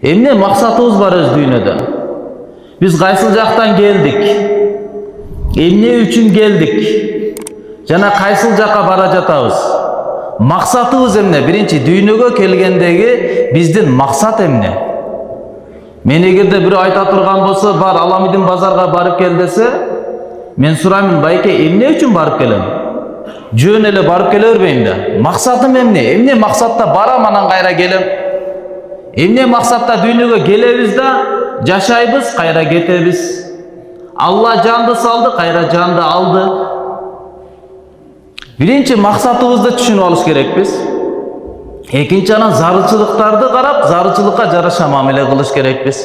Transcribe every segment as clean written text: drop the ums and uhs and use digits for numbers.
Эмне максатыбыз бар өз дүйнөдө? Биз кайсыл жактан келдик? Эмне үчүн келдик? Жана кайсыл жакка бара жатабыз? Максатыбыз эмне? Биринчи дүйнөгө келгендеги биздин максат эмне? Мен эгерде бирөө айта турган болсо, бар Аламидин базарга барып кел десе, мен сураймын, байке, эмне үчүн барып келем? Жөн эле барып келе бербейм да. Максатым эмне? Эмне максатта барам, анан кайра келем? Эмне максатта дүйнөгө келебиз да, жашайбыз, кайра кетебиз? Алла жанды салды, кайра жанды алды. Биринчи максатыбызды түшүнүп алыш керекпиз. Экинчи, анан зарылчылыктарды карап, зарылчылыкка жараша мамиле кылыш керекпиз.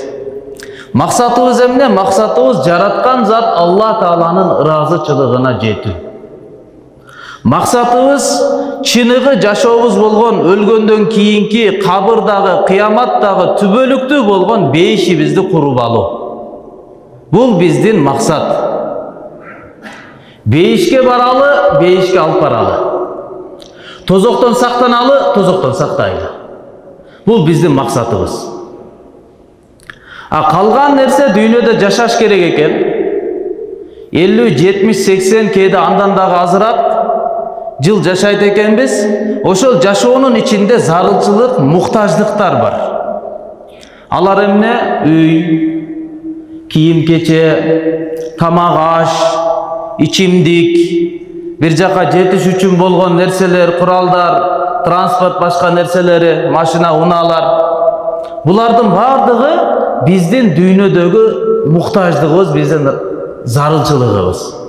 Максатыбыз эмне? Максатыбыз жараткан зат Алла Тааланын ыраазычылыгына жетүү. Максатыбыз чыныгы жашообуз болгон, өлгөндөн кийинки кабырдагы, кыяматтагы түбөлүктүү болгон бейишибизди куруп алуу. Бул биздин максат. Бейишке баралы, бейишке алып баралы. Тозоктон сактаналы, тозоктон сактайлы. Бул биздин максатыбыз. Калган нерсе дүйнөдө жашаш керек экен. 50, 70, 80 кээде андан дагы азыраак жыл жашайт экенбиз. Ошол жашоонун ичинде зарылчылык, муктаждыктар бар. Алар эмне? Үй, кийим-кече, тамак-аш, ичимдик, бир жака жетиш үчүн болгон нерселер, куралдар, транспорт, башка нерселери, машина, унаалар. Булардын бардыгы биздин дүйнөдөгү муктаждыгыбыз, биздин зарылчылыгыбыз.